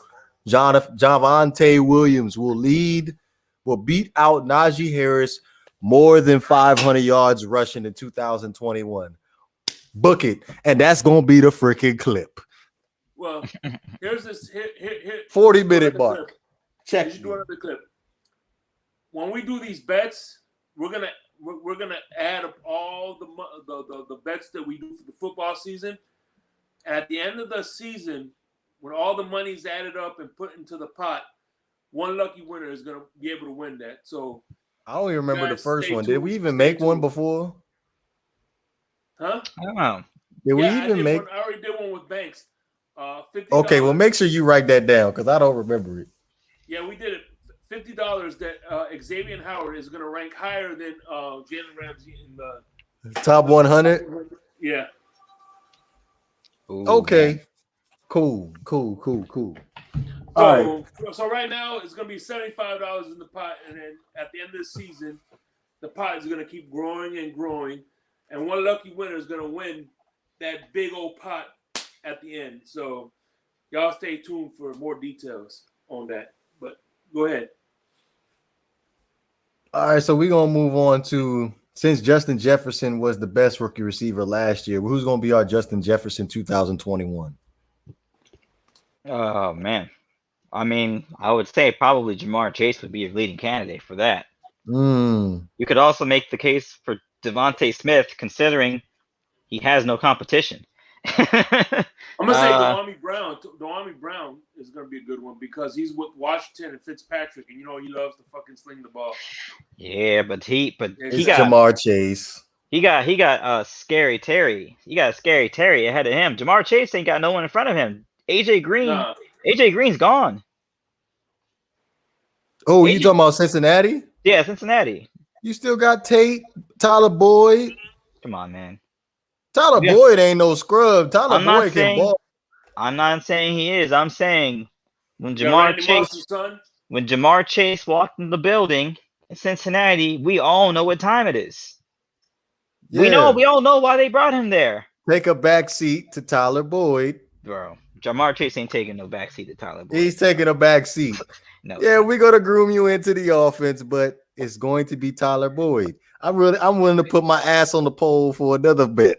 Javonte Williams will beat out Najee Harris more than 500 yards rushing in 2021. Book it, and that's gonna be the freaking clip. Well, here's this. Here, 40-minute mark. Check. You should do another clip. When we do these bets, we're gonna add up all the bets that we do for the football season. At the end of the season, when all the money's added up and put into the pot, one lucky winner is gonna be able to win that. So I don't even remember the first one. Tuned. Did we even make one before? Huh? I don't know. Did we even make? I already did one with Banks. $50. Okay, well, make sure you write that down because I don't remember it. Yeah, we did it. $50 that Xavier Howard is going to rank higher than Jalen Ramsey in the top 100. Yeah. Ooh, okay. Man. Cool. All right. So right now it's going to be $75 in the pot, and then at the end of the season, the pot is going to keep growing and growing, and one lucky winner is going to win that big old pot at the end. So y'all stay tuned for more details on that. But go ahead. All right, so we're going to move on to, since Justin Jefferson was the best rookie receiver last year, who's going to be our Justin Jefferson 2021? Oh, man. I mean, I would say probably Jamar Chase would be a leading candidate for that. You could also make the case for Devontae Smith, considering he has no competition. I'm gonna say Dwamie Brown. Dwamie Brown is gonna be a good one because he's with Washington and Fitzpatrick, and you know he loves to fucking sling the ball. Yeah, but he got Jamar Chase. He got Scary Terry. He got Scary Terry ahead of him. Jamar Chase ain't got no one in front of him. AJ Green's gone. Oh, you talking about Cincinnati? Yeah, Cincinnati. You still got Tate, Tyler Boyd. Come on, man. Tyler Boyd ain't no scrub. Tyler Boyd can ball. I'm not saying he is. I'm saying when Jamar Chase walked in the building in Cincinnati, we all know what time it is. Yeah. We all know why they brought him there. Take a back seat to Tyler Boyd. Bro, Jamar Chase ain't taking no back seat to Tyler Boyd. He's taking a back seat. No. Yeah, we're gonna groom you into the offense, but it's going to be Tyler Boyd. I'm willing to put my ass on the pole for another bet.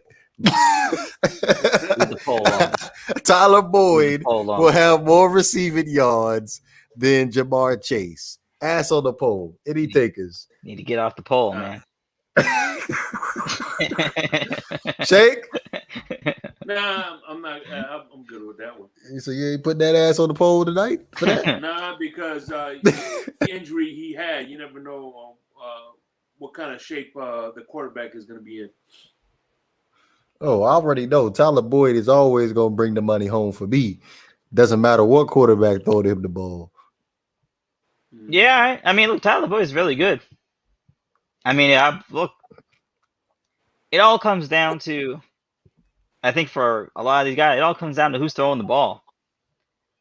Tyler Boyd will have more receiving yards than Jamar Chase. Ass on the pole. Any takers? Need to get off the pole, man. Shake? Nah, I'm not. I'm good with that one. So you ain't put that ass on the pole tonight for that? Nah, because the injury he had, you never know what kind of shape the quarterback is going to be in. Oh, I already know. Tyler Boyd is always going to bring the money home for me. Doesn't matter what quarterback throwed him the ball. Yeah, I mean, look, Tyler Boyd is really good. I mean, look, it all comes down to, I think for a lot of these guys, it all comes down to who's throwing the ball.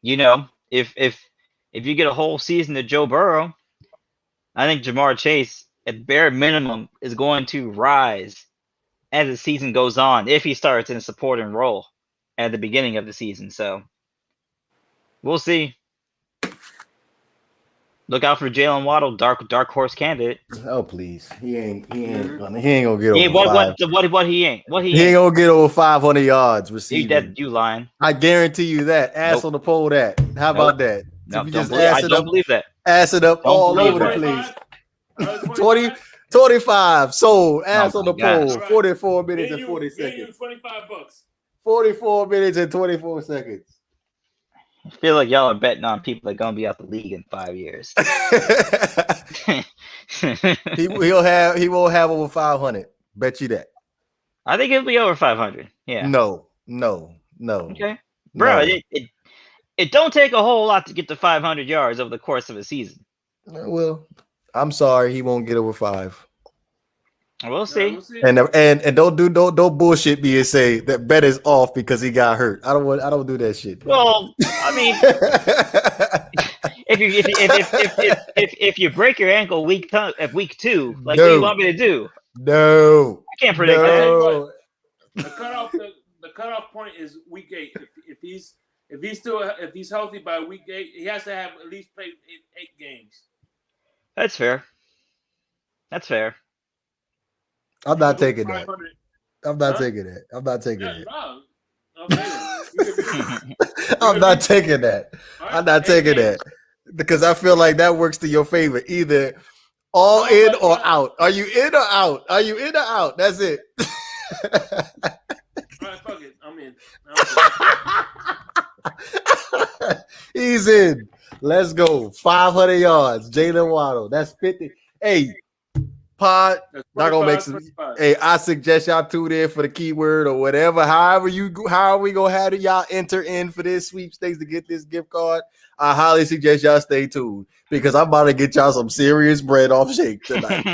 You know, if you get a whole season to Joe Burrow, I think Jamar Chase, at bare minimum, is going to rise as the season goes on, if he starts in a supporting role at the beginning of the season. So we'll see. Look out for Jaylen Waddle, dark horse candidate. Oh please, he ain't gonna get over what he ain't gonna get over 500 yards receiving. You lying? I guarantee you that. Ass on the pole. That. How about that? No, we don't just believe, I ass it don't up, believe that. ass it up Don't all believe over the that. place. 20, 25. Sold. Ass Oh on my the gosh. pole. All right. 44 minutes and Pay 40 you seconds. $25. 44 minutes and 24 seconds. I feel like y'all are betting on people that are gonna be out the league in 5 years. he won't have over 500. Bet you that. I think it'll be over 500. Yeah. No. Okay. Bro, No. it don't take a whole lot to get to 500 yards over the course of a season. Well, I'm sorry, he won't get over 5. We'll see. We'll see. And don't bullshit me and say that bet is off because he got hurt. I don't do that shit. Well, I mean, if you break your ankle week 2, like what do you want me to do? No, I can't predict that. no. The cutoff point is week 8. If he's healthy by week 8, he has to have at least played 8 games. That's fair. I'm not taking that. 500. I'm not taking that. I'm not taking Yeah, that. no. Okay. I'm not taking that. I'm not taking that because I feel like that works to your favor. Either all in or out. Are you in or out? Are you in or out? That's it. All right, fuck it. I'm in. He's in. Let's go. 500 yards. Jalen Waddle. That's 50. Hey, pod. Not gonna make some. 25. Hey, I suggest y'all tune in for the keyword or whatever. How are we gonna have y'all enter in for this sweepstakes to get this gift card? I highly suggest y'all stay tuned because I'm about to get y'all some serious bread off Shake tonight.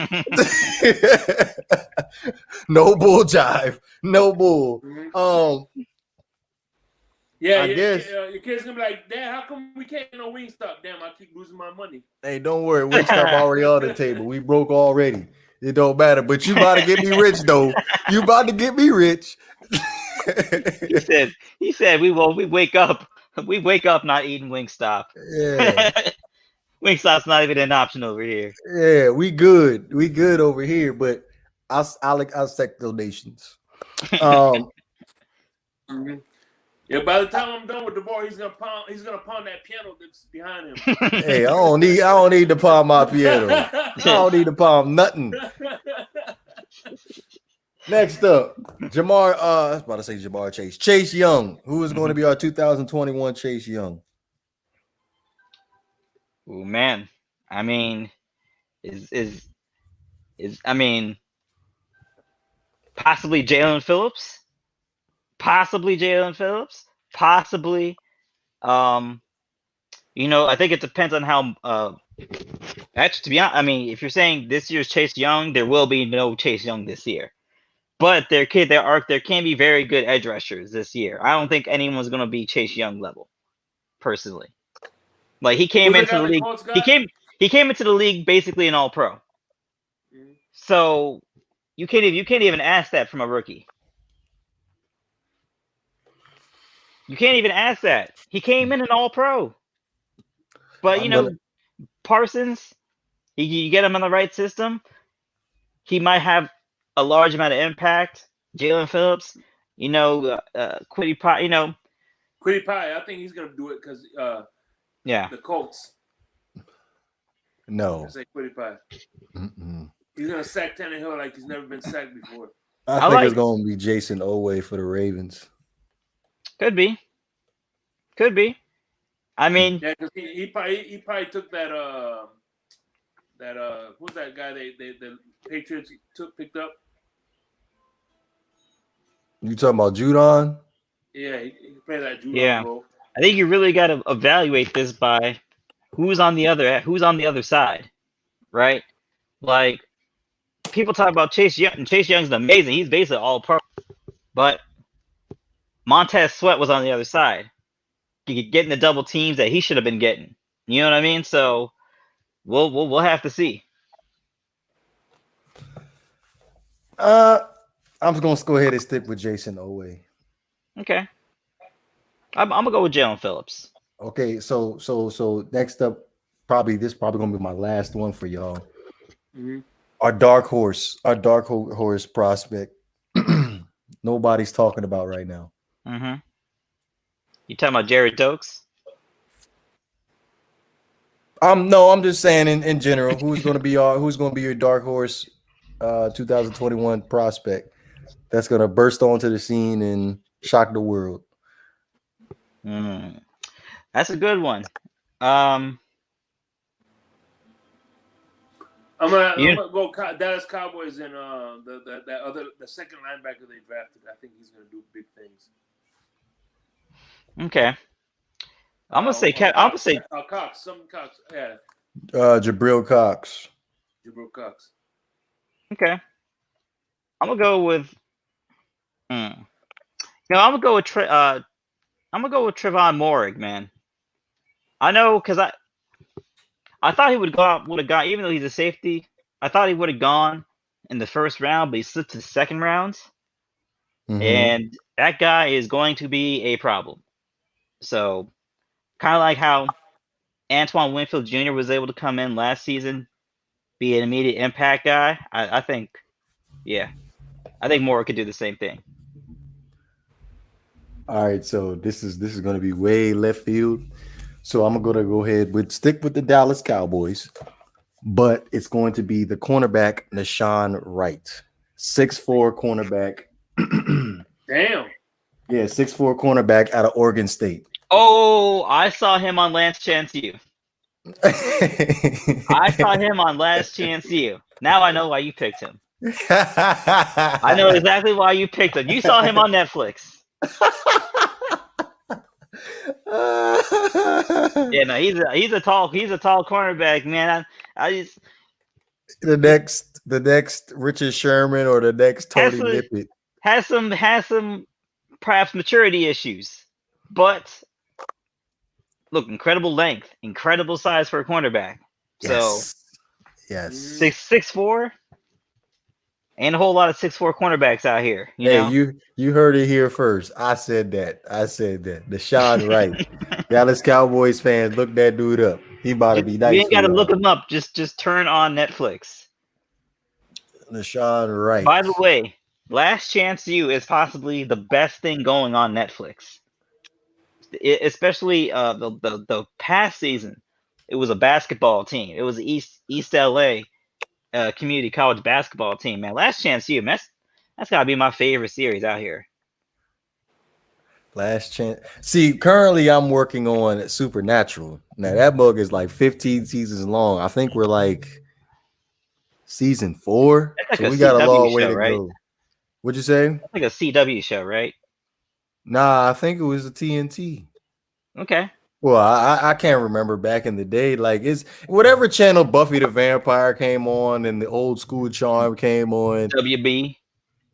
No bull jive. No bull. Yeah, I guess. your kid's gonna be like, Dad, how come we can't no Wingstop? Damn, I keep losing my money. Hey, don't worry. Wingstop already on the table. We broke already. It don't matter. But you about to get me rich, though. You about to get me rich. He said we wake up not eating Wingstop. Yeah. Wingstop's not even an option over here. Yeah, we good. We good over here, but I'll accept donations. Yeah, by the time I'm done with the ball, he's gonna pound that piano that's behind him. Hey, I don't need to palm my piano. I don't need to palm nothing. Next up, Jamar. I was about to say Jamar Chase. Chase Young, who is going to be our 2021 Chase Young. Oh man, I mean, is possibly Jalen Phillips. Possibly, I think it depends on how. Actually, to be honest, if you're saying this year's Chase Young, there will be no Chase Young this year. But there can be very good edge rushers this year. I don't think anyone's going to be Chase Young level, personally. Like he came into the league, he came into the league basically an All-Pro. Mm-hmm. So you can't even ask that from a rookie. You can't even ask that. He came in an All-Pro. But, Parsons, you get him in the right system, he might have a large amount of impact. Jalen Phillips, Quiddy Pie, Quiddy Pie, I think he's going to do it because the Colts. No. Say Quiddy Pie. He's going to sack Tannehill like he's never been sacked before. I think it's going to be Jason Oweh for the Ravens. Could be. I mean, yeah, because he probably took that who's that guy the Patriots picked up? You talking about Judon? Yeah, he played that Judon role. I think you really got to evaluate this by who's on the other side, right? Like people talk about Chase Young, and Chase Young's amazing. He's basically All-Pro, but Montez Sweat was on the other side, getting the double teams that he should have been getting. You know what I mean? So we'll have to see. I'm just gonna go ahead and stick with Jason Oweh. Okay, I'm gonna go with Jalen Phillips. Okay, so next up, this is probably gonna be my last one for y'all. Mm-hmm. Our dark horse prospect. Nobody's talking about right now. Mm-hmm. You talking about Jared Dokes? No, I'm just saying in general, who's going to be your dark horse 2021 prospect that's going to burst onto the scene and shock the world? That's a good one. I'm gonna go Dallas Cowboys and the second linebacker they drafted. I think he's gonna do big things. Okay. I'm gonna say Cox. Cox. Yeah. Jabril Cox. Jabril Cox. Okay. I'm gonna go with. I'm gonna go with Trevon Moehrig, man. I know because I thought he would have gone, even though he's a safety. I thought he would have gone in the first round, but he slipped to the second round, and that guy is going to be a problem. So, kind of like how Antoine Winfield Jr. was able to come in last season, be an immediate impact guy. I think Moehrig could do the same thing. All right, so this is going to be way left field. So I'm going to go ahead with stick with the Dallas Cowboys, but it's going to be the cornerback Nashon Wright, 6'4" cornerback. Damn. Yeah, 6'4" cornerback out of Oregon State. Oh, I saw him on Last Chance U. I saw him on Last Chance U. Now I know why you picked him. I know exactly why you picked him. You saw him on Netflix. Yeah, no, he's a tall cornerback, man. I just the next Richard Sherman or the next Tony Lippett has some perhaps maturity issues, but look, incredible length, incredible size for a cornerback. Yes. So 6'4", and a whole lot of 6'4" cornerbacks out here. You heard it here first. I said that. Nashon Wright. Dallas Cowboys fans, look that dude up. He about to be nice. You ain't got to look him up. Just turn on Netflix. Nashon Wright. By the way, Last Chance U is possibly the best thing going on Netflix. Especially the past season, it was a basketball team. It was East LA community college basketball team. Man, Last Chance U, man, that's gotta be my favorite series out here. Last Chance. See, currently I'm working on Supernatural. Now that book is like 15 seasons long. I think we're like season 4. That's like so a we got a long way to right? go. What'd you say? That's like a CW show, right? Nah, I think it was a TNT. Okay. Well, I can't remember back in the day. Like it's whatever channel Buffy the Vampire came on and the old school charm came on. WB.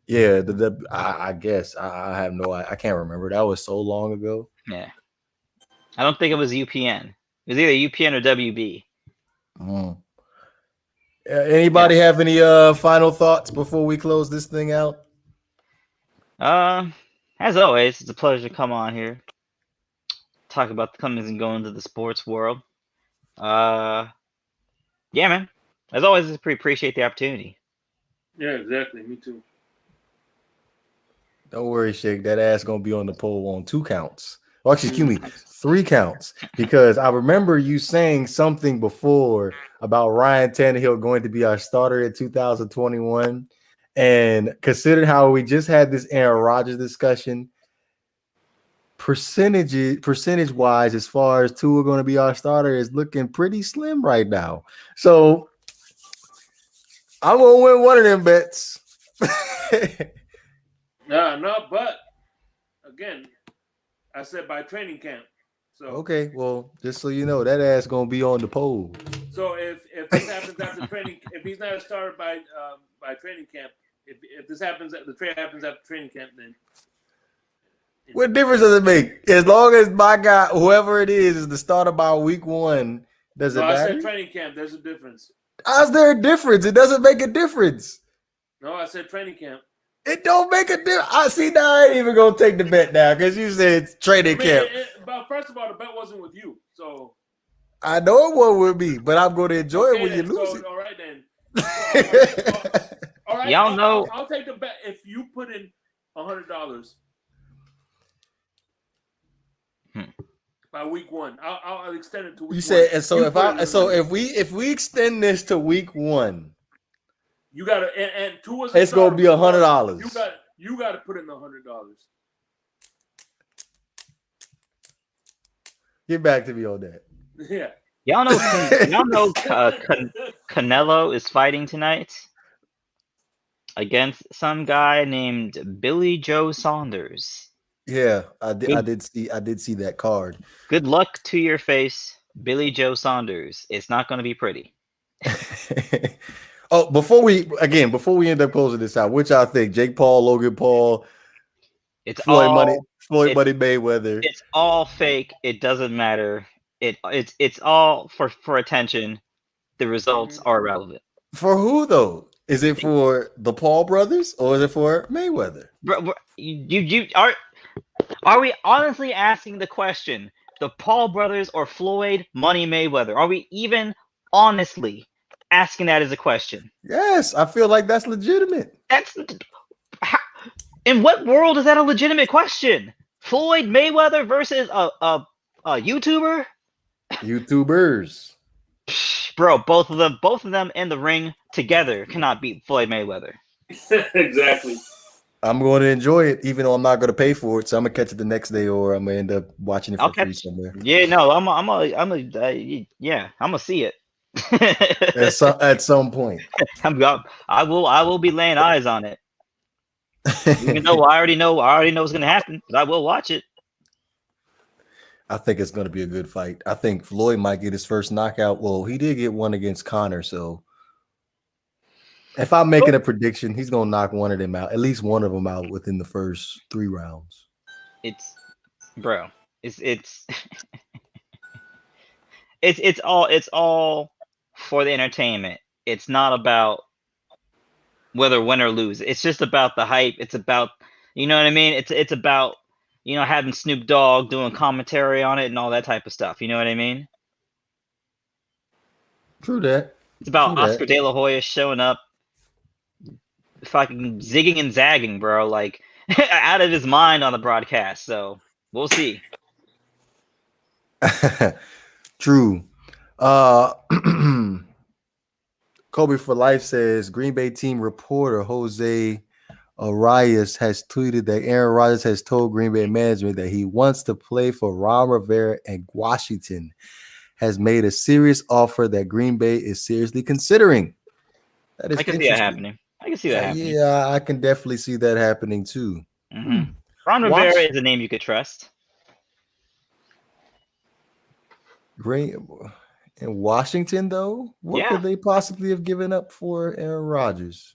Yeah, I guess I have I can't remember. That was so long ago. Yeah. I don't think it was UPN. It was either UPN or WB. Anybody have any final thoughts before we close this thing out? As always, it's a pleasure to come on here. Talk about the comings and goings of the sports world. Yeah, man. As always, I appreciate the opportunity. Yeah, exactly. Me too. Don't worry, Shake. That ass gonna be on the poll on 2 counts. Oh, excuse me, 3 counts. Because I remember you saying something before about Ryan Tannehill going to be our starter in 2021. And considering how we just had this Aaron Rodgers discussion, percentage-wise, as far as 2 are going to be our starter, is looking pretty slim right now. So I'm gonna win one of them bets. No, but again, I said by training camp. So okay, well, just so you know, that ass gonna be on the poll. So if this happens after training, if he's not a starter by training camp, if this happens, the trade happens after training camp, then what difference does it make? As long as my guy, whoever it is the starter by week 1, does it matter? I said training camp. There's a difference. How's there a difference? It doesn't make a difference. No, I said training camp. It don't make a difference. I see now. I ain't even gonna take the bet now because you said training camp. But first of all, the bet wasn't with you, so I know it won't with me, but I'm going to enjoy it when you lose it. All right then. All right. Y'all know. I'll take the bet if you put in $100. By week 1. I'll extend it to week 1. You said, and so You if put it in if we extend this to week 1, you gotta and Tua's it's gonna be $100. You gotta put in the $100. Get back to me on that. Yeah. Y'all know Canelo is fighting tonight against some guy named Billy Joe Saunders. Yeah, I did see that card. Good luck to your face, Billy Joe Saunders. It's not going to be pretty. Oh, before we end up closing this out, which I think Jake Paul, Logan Paul, Floyd Money Mayweather. It's all fake. It doesn't matter. It's all for attention. The results are irrelevant. For who though? Is it for the Paul brothers or is it for Mayweather? Bro, are we honestly asking the question? The Paul brothers or Floyd Money Mayweather? Are we even honestly asking that as a question? Yes, I feel like that's legitimate. In what world is that a legitimate question? Floyd Mayweather versus a YouTuber? YouTubers. Bro, both of them in the ring together cannot beat Floyd Mayweather. Exactly. I'm going to enjoy it, even though I'm not going to pay for it. So I'm gonna catch it the next day, or I'm gonna end up watching it for free somewhere. Yeah, no, I'm gonna see it at some point. I will be laying eyes on it, even though I already know what's gonna happen, but I will watch it. I think it's going to be a good fight. I think Floyd might get his first knockout. Well, he did get one against Conor, so if I'm making a prediction, he's going to knock one of them out, at least one of them out within the first 3 rounds. It's it's all for the entertainment. It's not about whether win or lose. It's just about the hype. It's about, you know what I mean? It's about, you know, having Snoop Dogg doing commentary on it and all that type of stuff. You know what I mean? True that. It's about Oscar De La Hoya showing up, fucking zigging and zagging, bro, like out of his mind on the broadcast. So we'll see. True. Kobe for Life says Green Bay team reporter Jose Arias has tweeted that Aaron Rodgers has told Green Bay management that he wants to play for Ron Rivera, and Washington has made a serious offer that Green Bay is seriously considering. That is I can see that happening. Yeah, I can definitely see that happening too. Mm-hmm. Ron Rivera is a name you could trust. In Washington, though, what could they possibly have given up for Aaron Rodgers?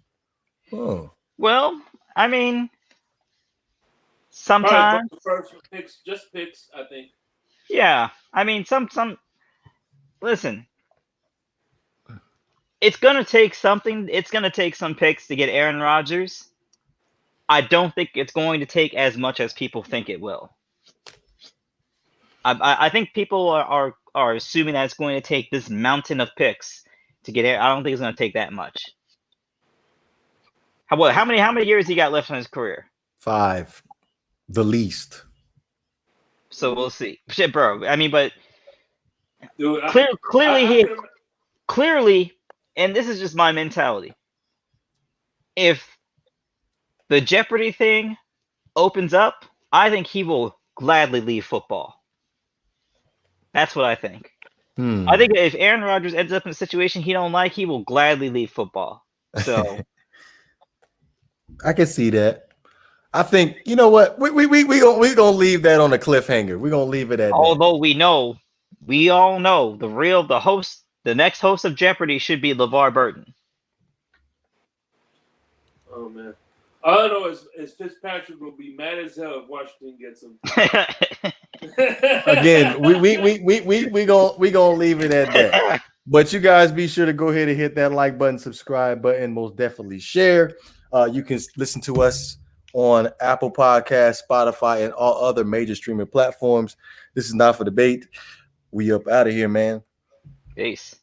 Oh. Well, I mean, sometimes just picks, I think. Yeah, I mean, some. Listen, it's gonna take something. It's gonna take some picks to get Aaron Rodgers. I don't think it's going to take as much as people think it will. I think people are assuming that it's going to take this mountain of picks to get Aaron. I don't think it's going to take that much. How many years he got left in his career? 5, the least. So we'll see. Shit, bro. I mean, but dude, clearly, and this is just my mentality. If the Jeopardy thing opens up, I think he will gladly leave football. That's what I think. I think if Aaron Rodgers ends up in a situation he don't like, he will gladly leave football. So I can see that. I think, you know what, we gonna leave that on a cliffhanger. We're gonna leave it at although that. We all know the next host of Jeopardy should be LeVar Burton. Oh man. All I know is Fitzpatrick will be mad as hell if Washington gets him. Again, we gonna leave it at that. But you guys be sure to go ahead and hit that like button, subscribe button, most definitely share. You can listen to us on Apple Podcasts, Spotify, and all other major streaming platforms. This is Not for Debate. We up out of here, man. Peace.